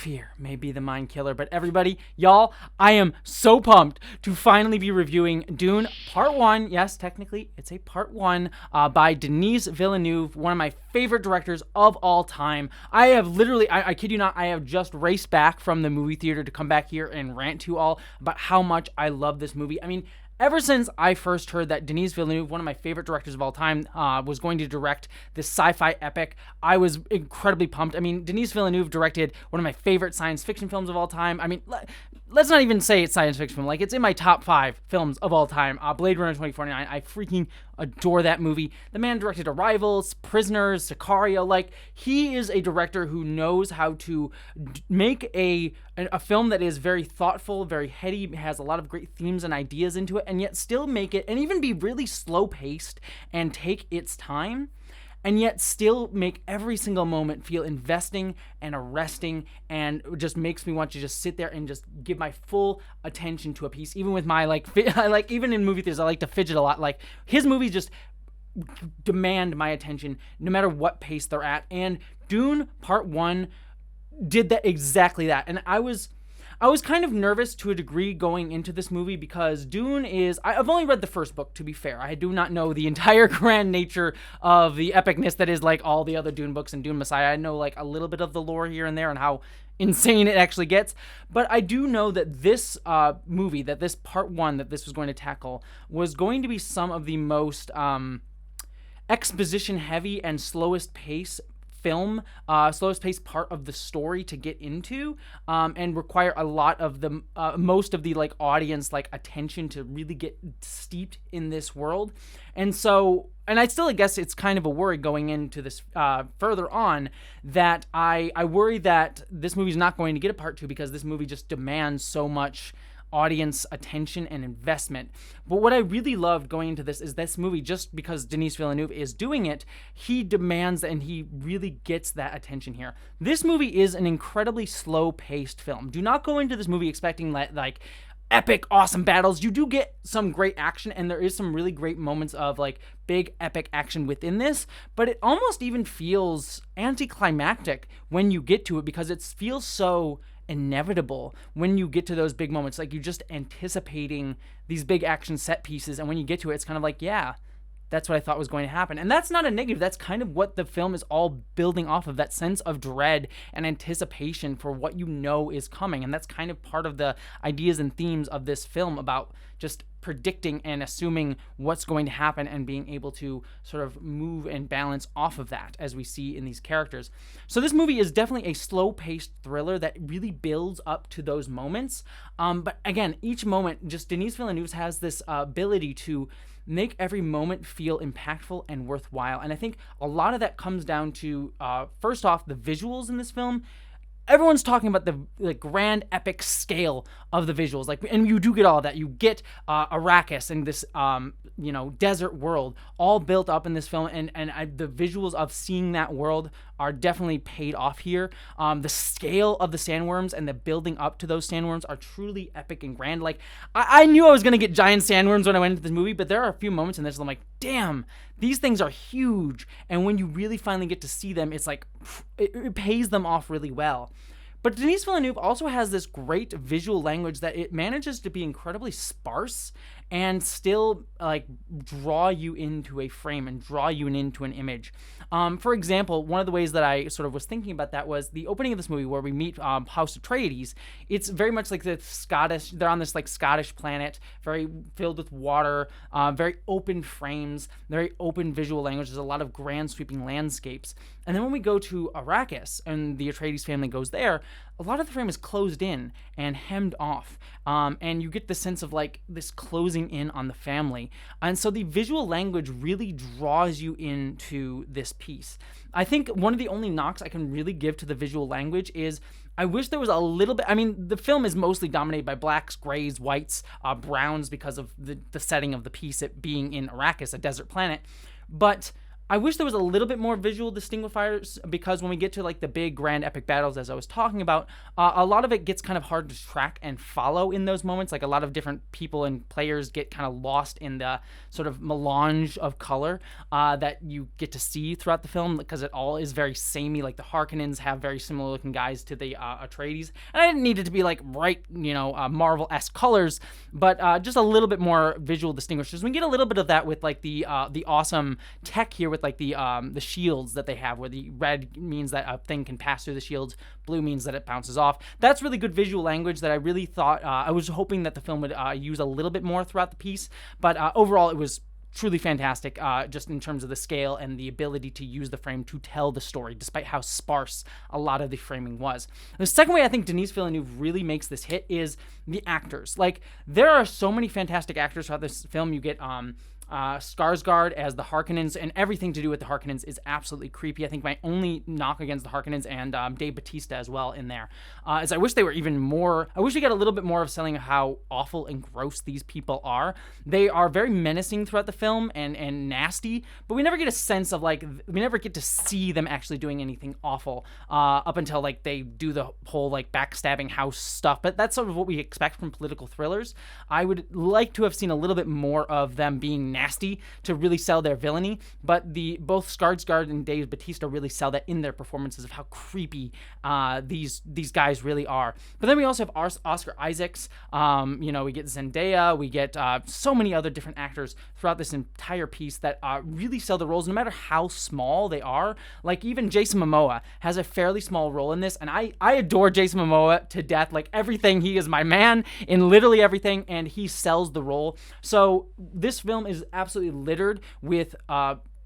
fear may be the mind killer. But everybody, y'all, I am so pumped to finally be reviewing Dune Part 1. Yes, technically, it's a Part 1 by Denis Villeneuve, one of my favorite directors of all time. I have literally, I kid you not, I have just raced back from the movie theater to come back here and rant to you all about how much I love this movie. I mean, ever since I first heard that Denis Villeneuve, one of my favorite directors of all time, was going to direct this sci-fi epic, I was incredibly pumped. I mean, Denis Villeneuve directed one of my favorite science fiction films of all time. I mean, let's not even say it's science fiction. Like, it's in my top 5 films of all time. Blade Runner 2049. I freaking adore that movie. The man directed Arrivals, Prisoners, Sicario. Like, he is a director who knows how to make a film that is very thoughtful, very heady, has a lot of great themes and ideas into it, and yet still make it, and even be really slow-paced and take its time, and yet still make every single moment feel investing and arresting, and just makes me want to just sit there and just give my full attention to a piece. Even with my, even in movie theaters, I like to fidget a lot. Like, his movies just demand my attention no matter what pace they're at, and Dune Part 1 did that, exactly that. And I was kind of nervous to a degree going into this movie because Dune is... I've only read the first book, to be fair. I do not know the entire grand nature of the epicness that is like all the other Dune books and Dune Messiah. I know like a little bit of the lore here and there and how insane it actually gets. But I do know that this movie, that this Part 1 that this was going to tackle, was going to be some of the most exposition heavy and slowest pace part of the story to get into, and require a lot of the most of the like audience like attention to really get steeped in this world. And so, and I still, I guess it's kind of a worry going into this further on, that I worry that this movie's not going to get a part 2 because this movie just demands so much audience attention and investment. But what I really loved going into this is this movie, just because Denis Villeneuve is doing it, he demands and he really gets that attention here. This movie is an incredibly slow-paced film. Do not go into this movie expecting like epic, awesome battles. You do get some great action, and there is some really great moments of like big epic action within this, but it almost even feels anticlimactic when you get to it because it feels so inevitable when you get to those big moments. Like, you're just anticipating these big action set pieces, and when you get to it, it's kind of like, yeah, that's what I thought was going to happen. And that's not a negative. That's kind of what the film is all building off of, that sense of dread and anticipation for what you know is coming. And that's kind of part of the ideas and themes of this film, about just predicting and assuming what's going to happen and being able to sort of move and balance off of that as we see in these characters. So this movie is definitely a slow-paced thriller that really builds up to those moments. But again, each moment, just Denis Villeneuve has this ability to make every moment feel impactful and worthwhile. And I think a lot of that comes down to, first off, the visuals in this film. Everyone's talking about the grand epic scale of the visuals, like, and you do get all of that. You get Arrakis and this desert world all built up in this film, and the visuals of seeing that world are definitely paid off here. The scale of the sandworms and the building up to those sandworms are truly epic and grand. Like, I knew I was gonna get giant sandworms when I went into this movie, but there are a few moments in this I'm like, damn, these things are huge. And when you really finally get to see them, it's like, it pays them off really well. But Denis Villeneuve also has this great visual language that it manages to be incredibly sparse and still like draw you into a frame and draw you into an image. For example, one of the ways that I sort of was thinking about that was the opening of this movie where we meet House Atreides. It's very much like the Scottish, they're on this like Scottish planet, very filled with water, very open frames, very open visual language. There's a lot of grand sweeping landscapes. And then when we go to Arrakis and the Atreides family goes there, a lot of the frame is closed in and hemmed off. And you get the sense of like this closing in on the family. And so the visual language really draws you into this piece. I think one of the only knocks I can really give to the visual language is I wish there was a little bit, I mean, the film is mostly dominated by blacks, grays, whites, browns because of the setting of the piece, it being in Arrakis, a desert planet. But I wish there was a little bit more visual distinguishers, because when we get to like the big grand epic battles, as I was talking about, a lot of it gets kind of hard to track and follow in those moments. Like a lot of different people and players get kind of lost in the sort of melange of color that you get to see throughout the film, because it all is very samey. Like the Harkonnens have very similar looking guys to the Atreides, and I didn't need it to be like bright, Marvel-esque colors, but just a little bit more visual distinguishers. We get a little bit of that with like the awesome tech here with like the shields that they have, where the red means that a thing can pass through the shields, blue means that it bounces off. That's really good visual language that I really thought I was hoping that the film would use a little bit more throughout the piece, but overall it was truly fantastic, just in terms of the scale and the ability to use the frame to tell the story, despite how sparse a lot of the framing was. The second way I think Denis Villeneuve really makes this hit is the actors. Like, there are so many fantastic actors throughout this film. You get Skarsgård as the Harkonnens, and everything to do with the Harkonnens is absolutely creepy. I think my only knock against the Harkonnens, and Dave Bautista as well in there, is I wish they were even more. I wish we got a little bit more of selling how awful and gross these people are. They are very menacing throughout the film and nasty, but we never get a sense of we never get to see them actually doing anything awful up until like they do the whole like backstabbing house stuff. But that's sort of what we expect from political thrillers. I would like to have seen a little bit more of them being nasty to really sell their villainy, but both Skarsgård and Dave Bautista really sell that in their performances of how creepy these guys really are. But then we also have Oscar Isaacs. We get Zendaya. We get so many other different actors throughout this entire piece that really sell the roles, no matter how small they are. Like even Jason Momoa has a fairly small role in this, and I adore Jason Momoa to death. Like everything, he is my man in literally everything, and he sells the role. So this film is absolutely littered with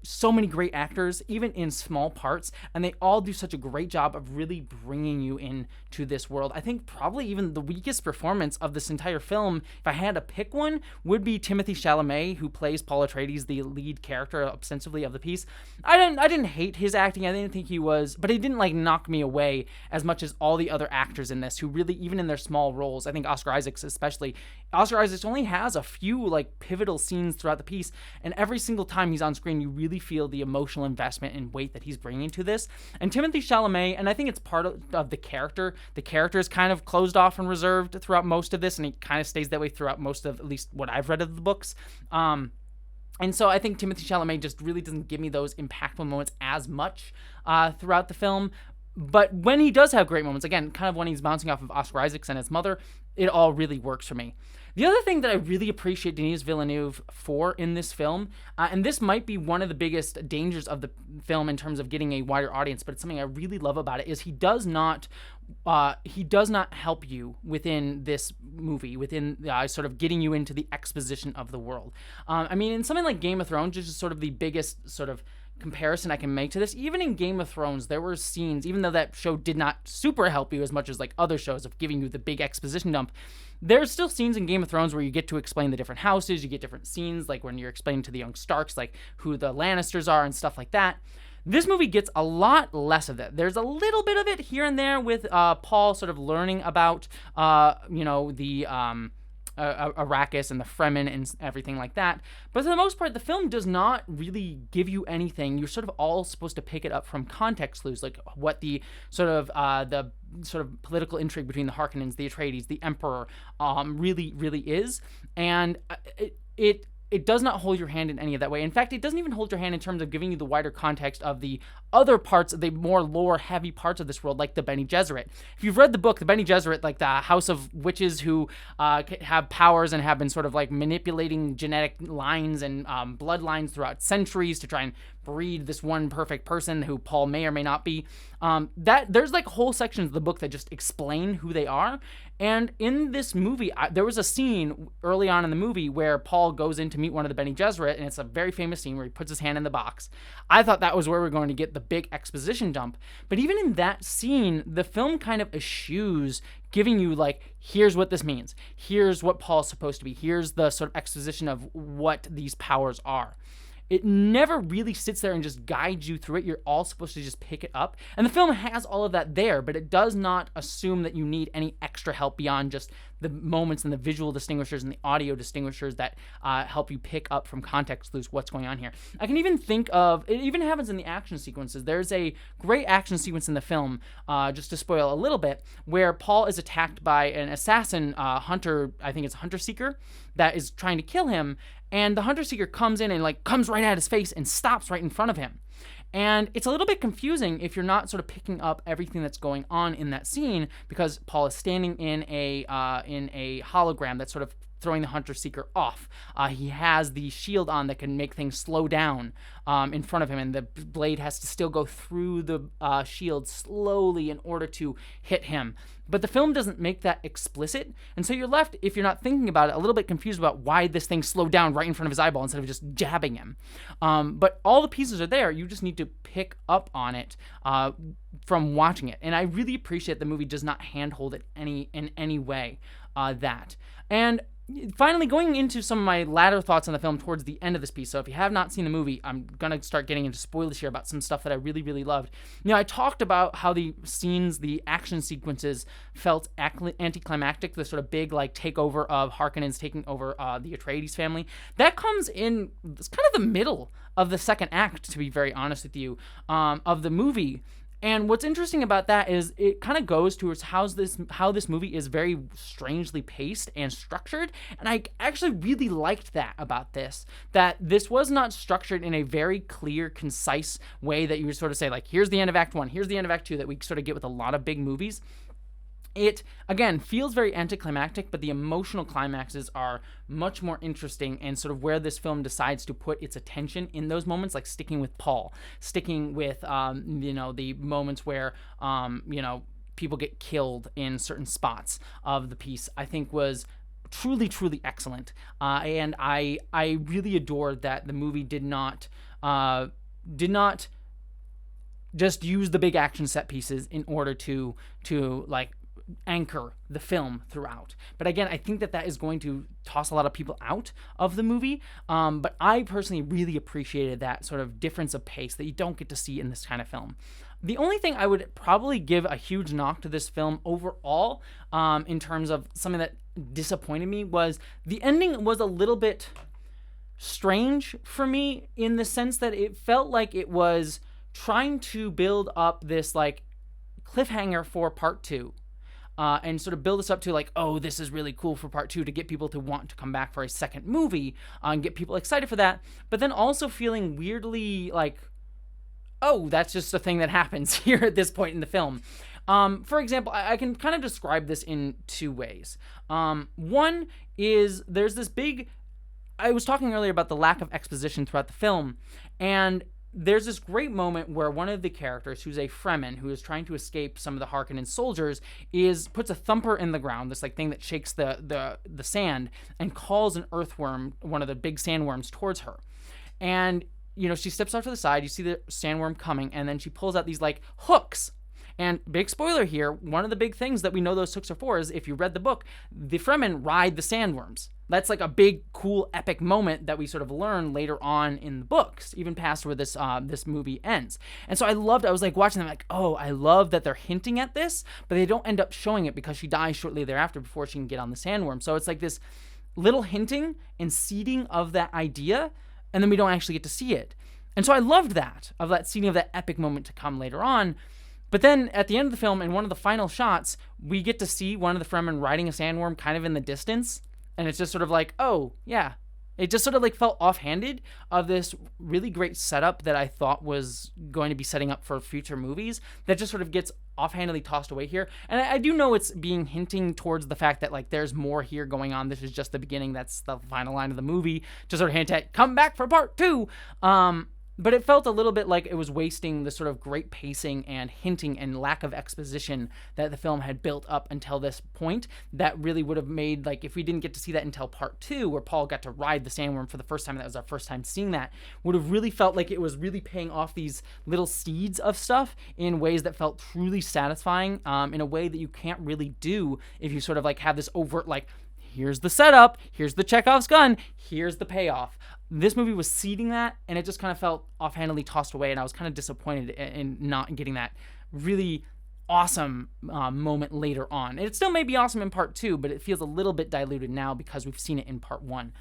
so many great actors, even in small parts, and they all do such a great job of really bringing you into this world. I think probably even the weakest performance of this entire film, if I had to pick one, would be Timothée Chalamet, who plays Paul Atreides, the lead character ostensibly of the piece. I didn't hate his acting. I didn't think he was, but he didn't like knock me away as much as all the other actors in this, who really, even in their small roles, I think Oscar Isaacs especially, Oscar Isaacs only has a few like pivotal scenes throughout the piece, and every single time he's on screen, you really feel the emotional investment and weight that he's bringing to this. And Timothée Chalamet, and I think it's part of the character. The character is kind of closed off and reserved throughout most of this, and he kind of stays that way throughout most of, at least what I've read of the books. And so I think Timothée Chalamet just really doesn't give me those impactful moments as much throughout the film. But when he does have great moments, again, kind of when he's bouncing off of Oscar Isaacs and his mother, it all really works for me. The other thing that I really appreciate Denis Villeneuve for in this film, and this might be one of the biggest dangers of the film in terms of getting a wider audience, but it's something I really love about it, is he does not help you within this movie, within sort of getting you into the exposition of the world. In something like Game of Thrones, which is sort of the biggest sort of comparison I can make to this, even in Game of Thrones, there were scenes, even though that show did not super help you as much as like other shows of giving you the big exposition dump, there's still scenes in Game of Thrones where you get to explain the different houses, you get different scenes, like when you're explaining to the young Starks, like who the Lannisters are and stuff like that. This movie gets a lot less of that. There's a little bit of it here and there with Paul sort of learning about, the Arrakis and the Fremen and everything like that. But for the most part, the film does not really give you anything. You're sort of all supposed to pick it up from context clues, like what the sort of political intrigue between the Harkonnens, the Atreides, the Emperor really, really is. And it does not hold your hand in any of that way. In fact, it doesn't even hold your hand in terms of giving you the wider context of the other parts, the more lore-heavy parts of this world, like the Bene Gesserit. If you've read the book, the Bene Gesserit, like the house of witches who have powers and have been sort of like manipulating genetic lines and bloodlines throughout centuries to try and breed this one perfect person who Paul may or may not be. There's like whole sections of the book that just explain who they are. And in this movie, there was a scene early on in the movie where Paul goes in to meet one of the Bene Gesserit, and it's a very famous scene where he puts his hand in the box. I thought that was where we were going to get the big exposition dump. But even in that scene, the film kind of eschews giving you like, here's what this means. Here's what Paul's supposed to be. Here's the sort of exposition of what these powers are. it never really sits there and just guides you through it. You're all supposed to just pick it up. And the film has all of that there, but it does not assume that you need any extra help beyond just the moments and the visual distinguishers and the audio distinguishers that help you pick up from context clues what's going on here. I can even think of, it even happens in the action sequences. There's a great action sequence in the film, just to spoil a little bit, where Paul is attacked by an assassin hunter, I think it's a hunter seeker, that is trying to kill him, and the hunter seeker comes in and like comes right at his face and stops right in front of him. And it's a little bit confusing if you're not sort of picking up everything that's going on in that scene, because Paul is standing in a hologram that's sort of throwing the hunter seeker off. He has the shield on that can make things slow down in front of him, and the blade has to still go through the shield slowly in order to hit him. But the film doesn't make that explicit, and so you're left, if you're not thinking about it, a little bit confused about why this thing slowed down right in front of his eyeball instead of just jabbing him. But all the pieces are there. You just need to pick up on it from watching it. And I really appreciate the movie does not handhold it in any way that. And finally, going into some of my latter thoughts on the film towards the end of this piece. So if you have not seen the movie, I'm going to start getting into spoilers here about some stuff that I really, really loved. I talked about how the scenes, the action sequences felt anticlimactic, the sort of big like takeover of Harkonnens taking over the Atreides family. That comes in, it's kind of the middle of the second act, to be very honest with you, of the movie. And what's interesting about that is it kind of goes towards how this movie is very strangely paced and structured. And I actually really liked that about this, that this was not structured in a very clear, concise way that you would sort of say, like, here's the end of Act 1, here's the end of Act 2, that we sort of get with a lot of big movies. It, again, feels very anticlimactic, but the emotional climaxes are much more interesting, and sort of where this film decides to put its attention in those moments, like sticking with Paul, sticking with, the moments where, people get killed in certain spots of the piece, I think was truly, truly excellent. And I really adored that the movie did not just use the big action set pieces in order to like anchor the film throughout. But again, I think that is going to toss a lot of people out of the movie. But I personally really appreciated that sort of difference of pace that you don't get to see in this kind of film. The only thing I would probably give a huge knock to this film overall, in terms of something that disappointed me, was the ending was a little bit strange for me, in the sense that it felt like it was trying to build up this like cliffhanger for part 2. And sort of build us up to like, oh, this is really cool for part 2, to get people to want to come back for a second movie, and get people excited for that. But then also feeling weirdly like, oh, that's just a thing that happens here at this point in the film. For example, I can kind of describe this in 2 ways. One is there's this big, I was talking earlier about the lack of exposition throughout the film, and there's this great moment where one of the characters, who's a Fremen, who is trying to escape some of the Harkonnen soldiers, puts a thumper in the ground, this like thing that shakes the sand, and calls an earthworm, one of the big sandworms, towards her. And, she steps off to the side, you see the sandworm coming, and then she pulls out these like hooks. And big spoiler here, one of the big things that we know those hooks are for is, if you read the book, the Fremen ride the sandworms. That's like a big, cool, epic moment that we sort of learn later on in the books, even past where this movie ends. And so I was like watching them like, oh, I love that they're hinting at this, but they don't end up showing it because she dies shortly thereafter before she can get on the sandworm. So it's like this little hinting and seeding of that idea, and then we don't actually get to see it. And so I loved that seeding of that epic moment to come later on. But then at the end of the film, in one of the final shots, we get to see one of the Fremen riding a sandworm kind of in the distance. And it's just sort of like, oh, yeah. It just sort of like felt offhanded of this really great setup that I thought was going to be setting up for future movies, that just sort of gets offhandedly tossed away here. And I do know it's hinting towards the fact that like there's more here going on. This is just the beginning. That's the final line of the movie. Just sort of hint at, come back for part 2. But it felt a little bit like it was wasting the sort of great pacing and hinting and lack of exposition that the film had built up until this point, that really would have made, like, if we didn't get to see that until part 2, where Paul got to ride the sandworm for the first time, that was our first time seeing that, would have really felt like it was really paying off these little seeds of stuff in ways that felt truly satisfying, in a way that you can't really do if you sort of like have this overt, like, here's the setup, here's the Chekhov's gun, here's the payoff. This movie was seeding that, and it just kind of felt offhandedly tossed away, and I was kind of disappointed in not getting that really awesome moment later on. It still may be awesome in part 2, but it feels a little bit diluted now because we've seen it in part 1.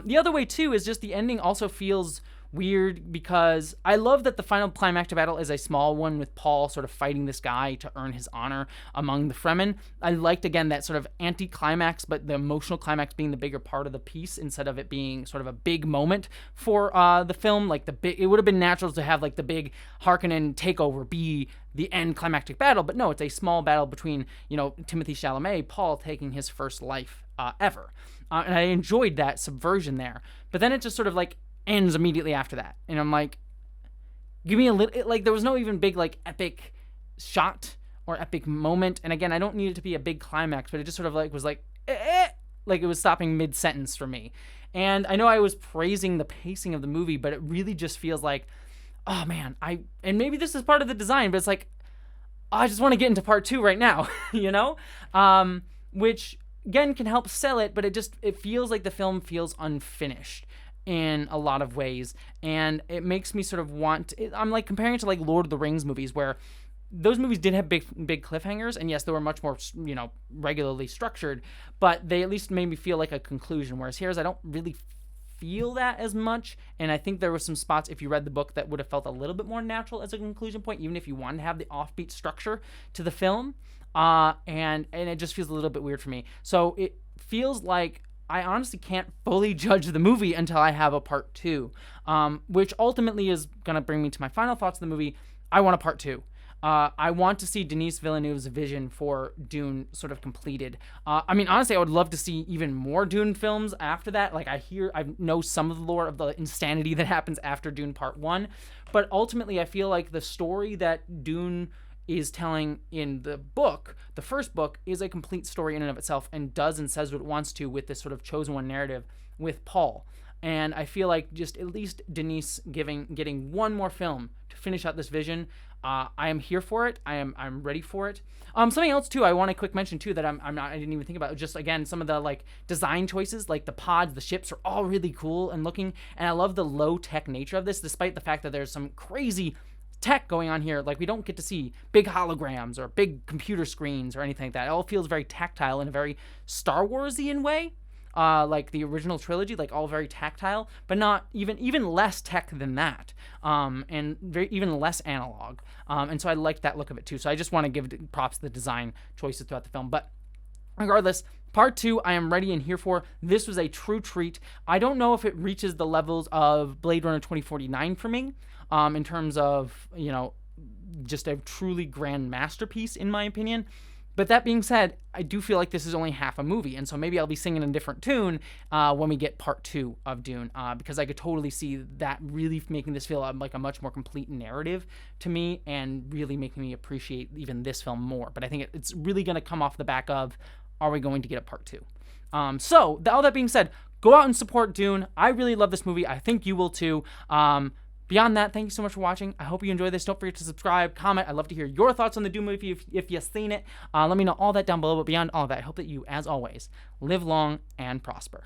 The other way, too, is just the ending also feels weird because I love that the final climactic battle is a small one with Paul sort of fighting this guy to earn his honor among the Fremen. I liked, again, that sort of anti-climax, but the emotional climax being the bigger part of the piece instead of it being sort of a big moment for the film. Like it would have been natural to have like the big Harkonnen takeover be the end climactic battle, but no, it's a small battle between, Timothée Chalamet, Paul taking his first life ever. And I enjoyed that subversion there. But then it just sort of like ends immediately after that. And I'm like, give me a little, like there was no even big like epic shot or epic moment. And again, I don't need it to be a big climax, but it just sort of like was like, like it was stopping mid-sentence for me. And I know I was praising the pacing of the movie, but it really just feels like, oh man, and maybe this is part of the design, but it's like, I just want to get into part 2 right now, which again can help sell it, but it feels like the film feels unfinished in a lot of ways, and it makes me sort of I'm like comparing it to like Lord of the Rings movies, where those movies did have big cliffhangers, and yes, they were much more regularly structured, but they at least made me feel like a conclusion, whereas here's I don't really feel that as much. And I think there were some spots, if you read the book, that would have felt a little bit more natural as a conclusion point, even if you wanted to have the offbeat structure to the film, and it just feels a little bit weird for me. So it feels like I honestly can't fully judge the movie until I have a part 2, which ultimately is going to bring me to my final thoughts of the movie. I want a part 2. I want to see Denis Villeneuve's vision for Dune sort of completed. I mean, honestly, I would love to see even more Dune films after that. Like, I know some of the lore of the insanity that happens after Dune Part 1, but ultimately I feel like the story that Dune is telling in the book, the first book, is a complete story in and of itself and does and says what it wants to with this sort of chosen one narrative with Paul. And I feel like just at least Denis getting one more film to finish out this vision, I am here for it. I'm ready for it. Something else too I want to quick mention too that I didn't even think about. Just again, some of the like design choices, like the pods, the ships are all really cool and looking, and I love the low tech nature of this, despite the fact that there's some crazy tech going on here. Like we don't get to see big holograms or big computer screens or anything like that. It all feels very tactile in a very Star Warsian way. Like the original trilogy, like all very tactile, but not even less tech than that, and even less analog. And so I like that look of it too. So I just want to give props to the design choices throughout the film. But regardless, part 2, I am ready and here for. This was a true treat. I don't know if it reaches the levels of Blade Runner 2049 for me, in terms of, just a truly grand masterpiece, in my opinion. But that being said, I do feel like this is only half a movie, and so maybe I'll be singing a different tune when we get part 2 of Dune, because I could totally see that really making this feel like a much more complete narrative to me and really making me appreciate even this film more. But I think it's really going to come off the back of, are we going to get a part 2? So all that being said, go out and support Dune. I really love this movie. I think you will too. Beyond that, thank you so much for watching. I hope you enjoyed this. Don't forget to subscribe, comment. I'd love to hear your thoughts on the Dune movie if you've seen it. Let me know all that down below. But beyond all of that, I hope that you, as always, live long and prosper.